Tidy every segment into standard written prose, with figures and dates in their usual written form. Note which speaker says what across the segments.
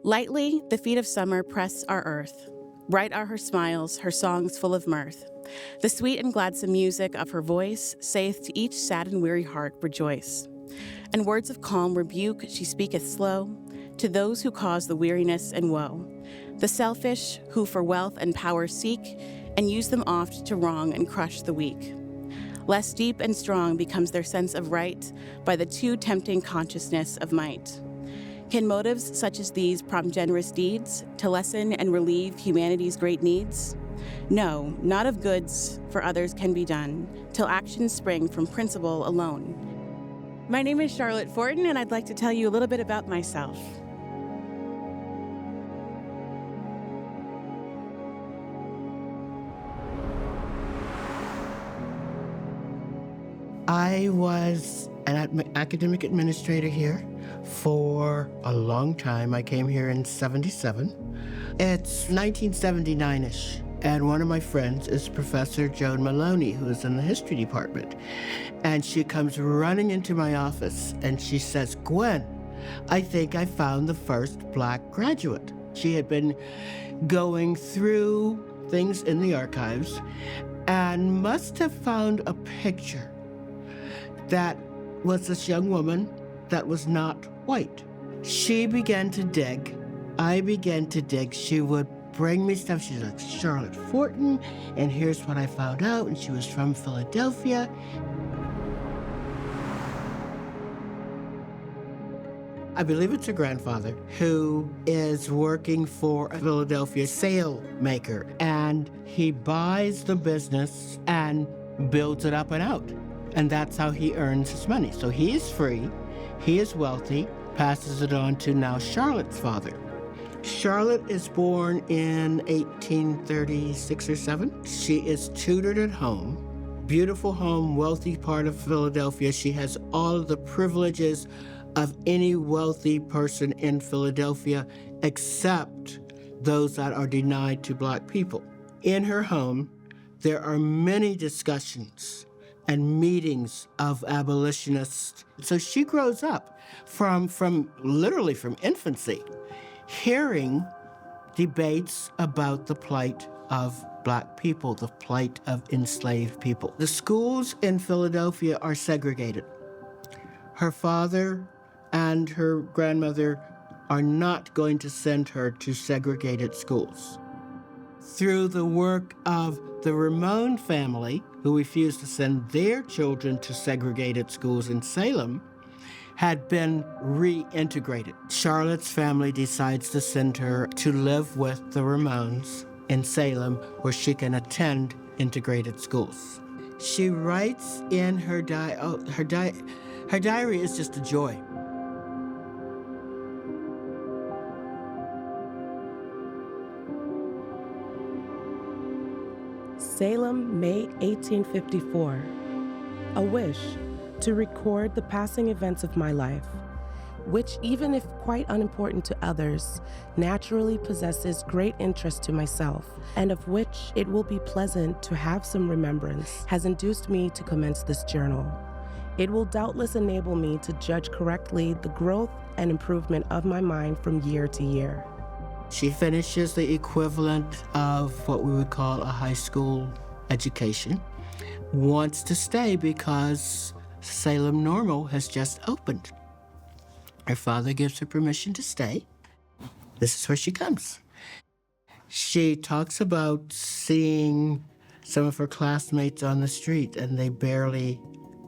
Speaker 1: Lightly, the feet of summer press our earth. Bright are her smiles, her songs full of mirth. The sweet and gladsome music of her voice saith to each sad and weary heart, rejoice. And words of calm rebuke she speaketh slow to those who cause the weariness and woe. The selfish, who for wealth and power seek, and use them oft to wrong and crush the weak. Less deep and strong becomes their sense of right by the too tempting consciousness of might. Can motives such as these prompt generous deeds to lessen and relieve humanity's great needs? No, not of goods for others can be done, till actions spring from principle alone. My name is Charlotte Fortin, and I'd like to tell you a little bit about myself.
Speaker 2: I was an academic administrator here for a long time. I came here in 77. It's 1979-ish. And one of my friends is Professor Joan Maloney, who is in the history department. And she comes running into my office and she says, "Gwen, I think I found the first Black graduate." She had been going through things in the archives and must have found a picture that was this young woman that was not white. She began to dig. I began to dig. She would bring me stuff. She's like, "Charlotte Fortin, and here's what I found out." And she was from Philadelphia. I believe it's her grandfather who is working for a Philadelphia sail maker. And he buys the business and builds it up and out. And that's how he earns his money. So he is free, he is wealthy, passes it on to now Charlotte's father. Charlotte is born in 1836 or 7. She is tutored at home. Beautiful home, wealthy part of Philadelphia. She has all of the privileges of any wealthy person in Philadelphia, except those that are denied to Black people. In her home, there are many discussions and meetings of abolitionists. So she grows up literally from infancy, hearing debates about the plight of Black people, the plight of enslaved people. The schools in Philadelphia are segregated. Her father and her grandmother are not going to send her to segregated schools. Through the work of the Ramon family, who refused to send their children to segregated schools in Salem, had been reintegrated. Charlotte's family decides to send her to live with the Ramones in Salem, where she can attend integrated schools. She writes in her diary is just a joy.
Speaker 3: Salem, May 1854. A wish to record the passing events of my life, which, even if quite unimportant to others, naturally possesses great interest to myself, and of which it will be pleasant to have some remembrance, has induced me to commence this journal. It will doubtless enable me to judge correctly the growth and improvement of my mind from year to year.
Speaker 2: She finishes the equivalent of what we would call a high school education, wants to stay because Salem Normal has just opened. Her father gives her permission to stay. This is where she comes. She talks about seeing some of her classmates on the street and they barely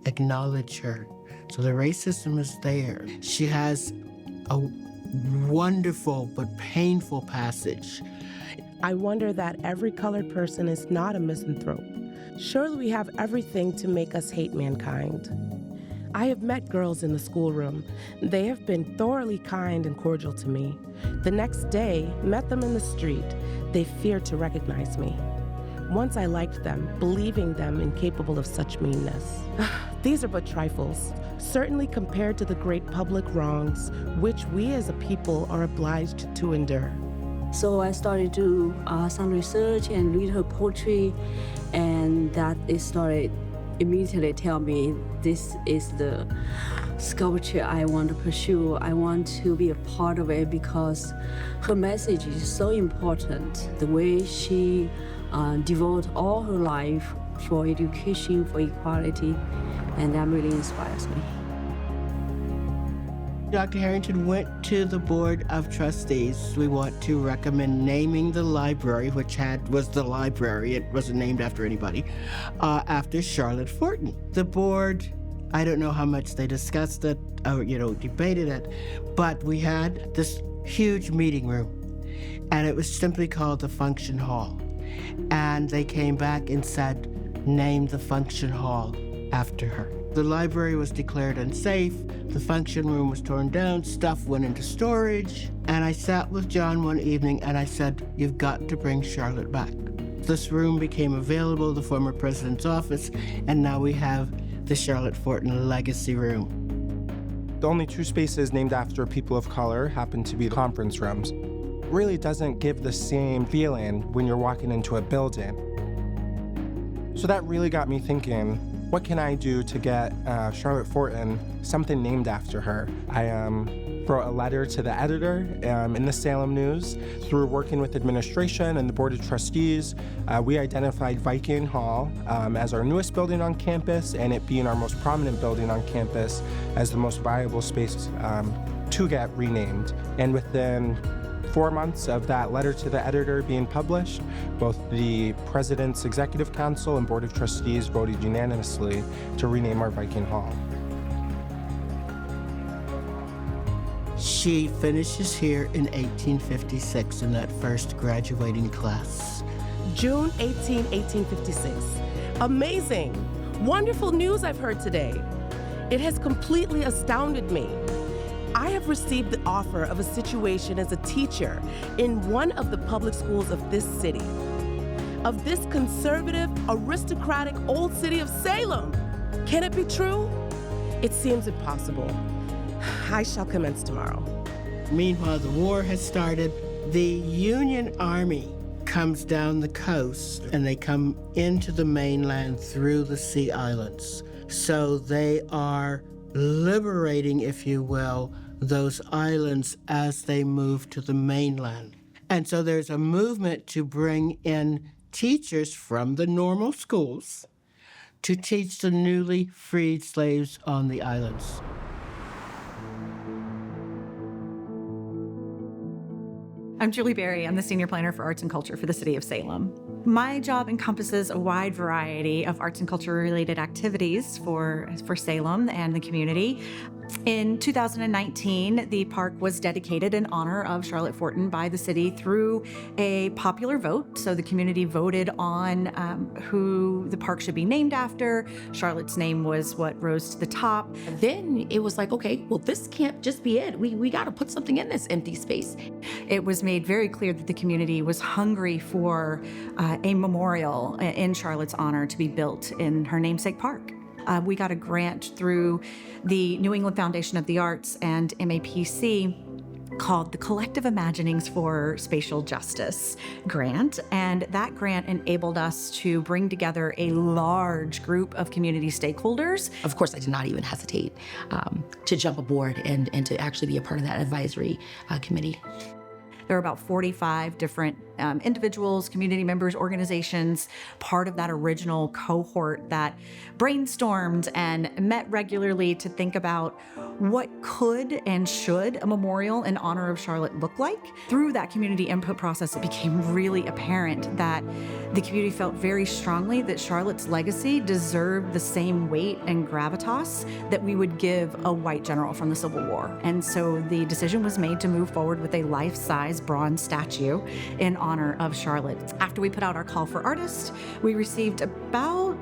Speaker 2: acknowledge her. So the racism is there. She has a wonderful but painful passage.
Speaker 3: I wonder that every colored person is not a misanthrope. Surely we have everything to make us hate mankind. I have met girls in the schoolroom. They have been thoroughly kind and cordial to me. The next day, met them in the street. They feared to recognize me. Once I liked them, believing them incapable of such meanness. These are but trifles, certainly compared to the great public wrongs which we as a people are obliged to endure.
Speaker 4: So I started to do some research and read her poetry, and that it started immediately tell me this is the sculpture I want to pursue. I want to be a part of it because her message is so important. The way she devoted all her life for education, for equality, and that really inspires me.
Speaker 2: Dr. Harrington went to the Board of Trustees. We want to recommend naming the library, which was the library, it wasn't named after anybody, after Charlotte Fortin. The board, I don't know how much they discussed it or, debated it, but we had this huge meeting room, and it was simply called the function hall. And they came back and said, name the function hall after her. The library was declared unsafe, the function room was torn down, stuff went into storage, and I sat with John one evening and I said, you've got to bring Charlotte back. This room became available, the former president's office, and now we have the Charlotte Fortin Legacy Room.
Speaker 5: The only two spaces named after people of color happen to be the conference rooms. Really doesn't give the same feeling when you're walking into a building. So that really got me thinking, what can I do to get Charlotte Fortin something named after her? I wrote a letter to the editor in the Salem News. Through working with administration and the Board of Trustees, we identified Viking Hall as our newest building on campus, and it being our most prominent building on campus as the most viable space to get renamed. And within 4 months of that letter to the editor being published, both the President's Executive Council and Board of Trustees voted unanimously to rename our Viking Hall.
Speaker 2: She finishes here in 1856 in that first graduating class.
Speaker 3: June 18, 1856. Amazing! Wonderful news I've heard today. It has completely astounded me. I have received the offer of a situation as a teacher in one of the public schools of this city, of this conservative, aristocratic old city of Salem. Can it be true? It seems impossible. I shall commence tomorrow.
Speaker 2: Meanwhile, the war has started. The Union Army comes down the coast and they come into the mainland through the Sea Islands. So they are liberating, if you will, those islands as they move to the mainland. And so there's a movement to bring in teachers from the normal schools to teach the newly freed slaves on the islands.
Speaker 6: I'm Julie Berry. I'm the Senior Planner for Arts and Culture for the City of Salem. My job encompasses a wide variety of arts and culture-related activities for Salem and the community. In 2019, the park was dedicated in honor of Charlotte Fortin by the city through a popular vote. So the community voted on who the park should be named after. Charlotte's name was what rose to the top.
Speaker 7: Then it was like, okay, well, this can't just be it. We got to put something in this empty space.
Speaker 6: It was made very clear that the community was hungry for a memorial in Charlotte's honor to be built in her namesake park. We got a grant through the New England Foundation of the Arts and MAPC called the Collective Imaginings for Spatial Justice grant, and that grant enabled us to bring together a large group of community stakeholders.
Speaker 7: Of course, I did not even hesitate to jump aboard and to actually be a part of that advisory committee.
Speaker 6: There are about 45 different individuals, community members, organizations, part of that original cohort that brainstormed and met regularly to think about what could and should a memorial in honor of Charlotte look like. Through that community input process, it became really apparent that the community felt very strongly that Charlotte's legacy deserved the same weight and gravitas that we would give a white general from the Civil War. And so the decision was made to move forward with a life-size bronze statue in honor of Charlotte. After we put out our call for artists, we received about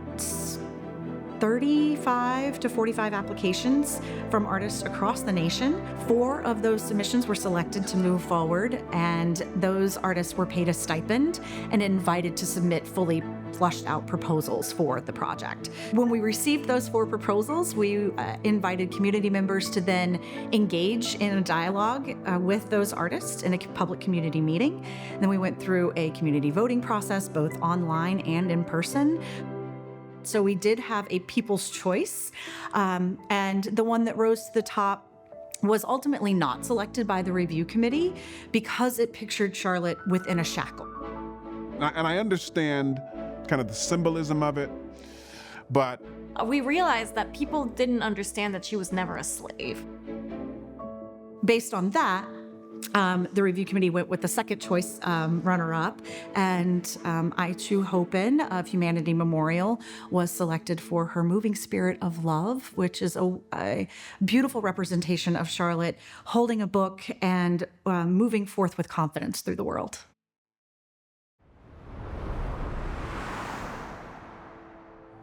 Speaker 6: 35 to 45 applications from artists across the nation. 4 of those submissions were selected to move forward, and those artists were paid a stipend and invited to submit fully flushed out proposals for the project. When we received those 4 proposals, we invited community members to then engage in a dialogue with those artists in a public community meeting. Then we went through a community voting process, both online and in person. So we did have a people's choice, and the one that rose to the top was ultimately not selected by the review committee because it pictured Charlotte within a shackle.
Speaker 8: And I understand kind of the symbolism of it, but
Speaker 9: we realized that people didn't understand that she was never a slave.
Speaker 6: Based on that, the review committee went with the second choice runner-up, and I Chu Hopin of Humanity Memorial was selected for her moving spirit of love, which is a beautiful representation of Charlotte holding a book and moving forth with confidence through the world.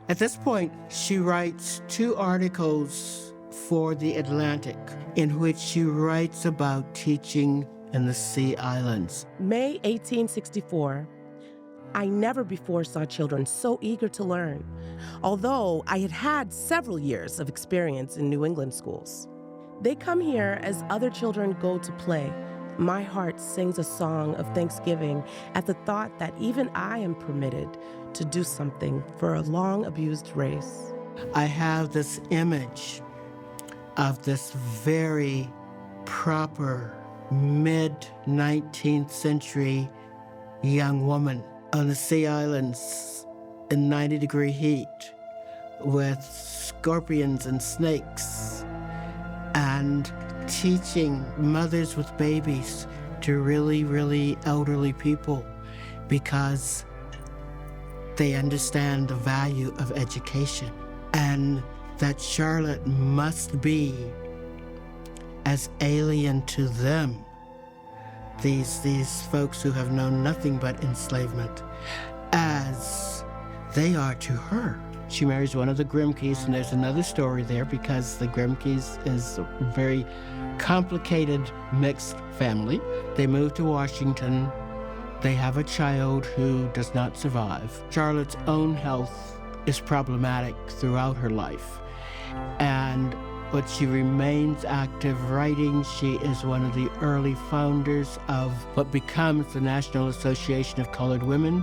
Speaker 2: At this point, she writes 2 articles for The Atlantic, in which she writes about teaching in the Sea Islands.
Speaker 3: May 1864. I never before saw children so eager to learn, although I had had several years of experience in New England schools. They come here as other children go to play. My heart sings a song of thanksgiving at the thought that even I am permitted to do something for a long abused race.
Speaker 2: I have this image of this very proper mid-19th century young woman on the Sea Islands in 90-degree heat with scorpions and snakes and teaching mothers with babies to really, really elderly people because they understand the value of education, and that Charlotte must be as alien to them, these folks who have known nothing but enslavement, as they are to her. She marries one of the Grimke's, and there's another story there because the Grimke's is a very complicated mixed family. They move to Washington. They have a child who does not survive. Charlotte's own health is problematic throughout her life. But she remains active writing. She is one of the early founders of what becomes the National Association of Colored Women,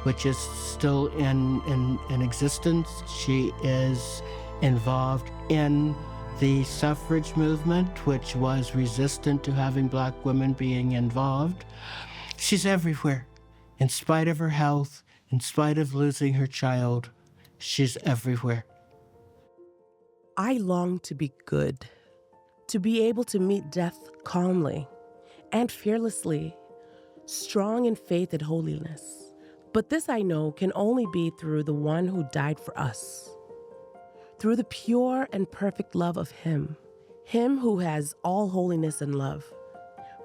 Speaker 2: which is still in existence. She is involved in the suffrage movement, which was resistant to having Black women being involved. She's everywhere. In spite of her health, in spite of losing her child, she's everywhere.
Speaker 3: I long to be good, to be able to meet death calmly and fearlessly, strong in faith and holiness. But this I know can only be through the one who died for us, through the pure and perfect love of him who has all holiness and love.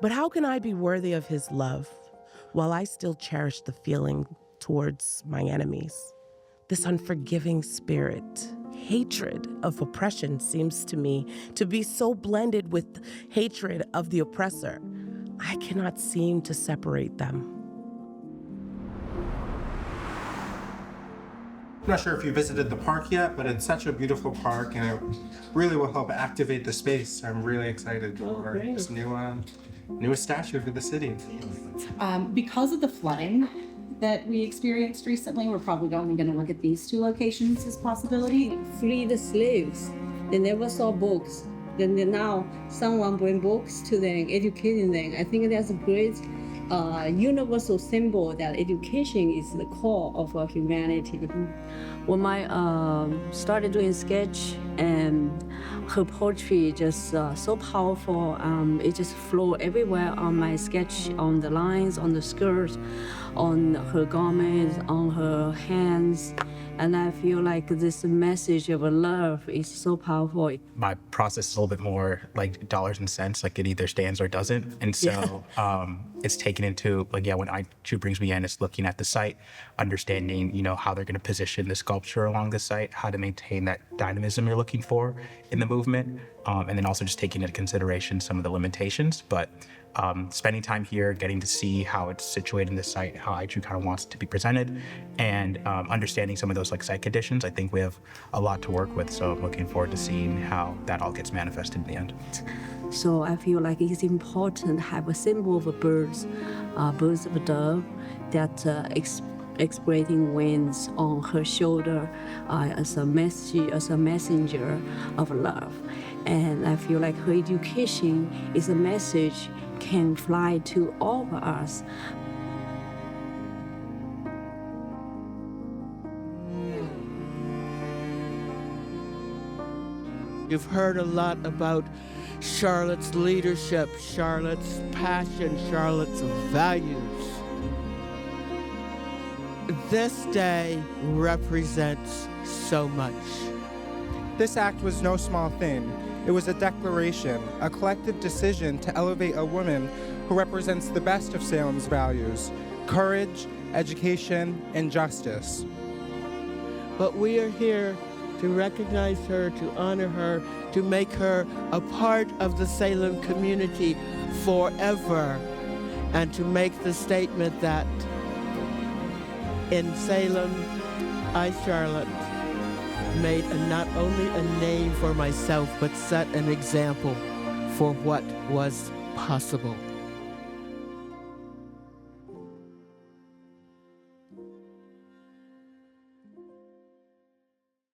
Speaker 3: But how can I be worthy of his love while I still cherish the feeling towards my enemies? This unforgiving spirit, hatred of oppression seems to me to be so blended with hatred of the oppressor. I cannot seem to separate them.
Speaker 5: I'm not sure if you visited the park yet, but it's such a beautiful park and it really will help activate the space. I'm really excited for this newest statue for the city.
Speaker 10: Because of the flooding that we experienced recently, we're probably only going to look at these 2 locations as possibility.
Speaker 4: Free the slaves. They never saw books. Then now someone bring books to them, educating them. I think that's a great universal symbol that education is the core of humanity. When I started doing sketch, and her poetry just so powerful, it just flow everywhere on my sketch, on the lines, on the skirts, on her garments, on her hands. And I feel like this message of love is so powerful.
Speaker 11: My process is a little bit more like dollars and cents, like it either stands or doesn't. And so it's taken into, when Chu brings me in, it's looking at the site, understanding, how they're going to position the sculpture along the site, how to maintain that dynamism you're looking for in the movement, and then also just taking into consideration some of the limitations. But spending time here, getting to see how it's situated in the site, how ICHU kind of wants it to be presented, and understanding some of those site conditions, I think we have a lot to work with. So I'm looking forward to seeing how that all gets manifested in the end.
Speaker 4: So I feel like it's important to have a symbol of birds of a dove that expressing wings on her shoulder as a message, as a messenger of love. And I feel like her education is a message can fly to all of us.
Speaker 2: You've heard a lot about Charlotte's leadership, Charlotte's passion, Charlotte's values. This day represents so much.
Speaker 5: This act was no small thing. It was a declaration, a collective decision to elevate a woman who represents the best of Salem's values: courage, education, and justice.
Speaker 2: But we are here to recognize her, to honor her, to make her a part of the Salem community forever, and to make the statement that in Salem, I, Charlotte, made not only a name for myself, but set an example for what was possible.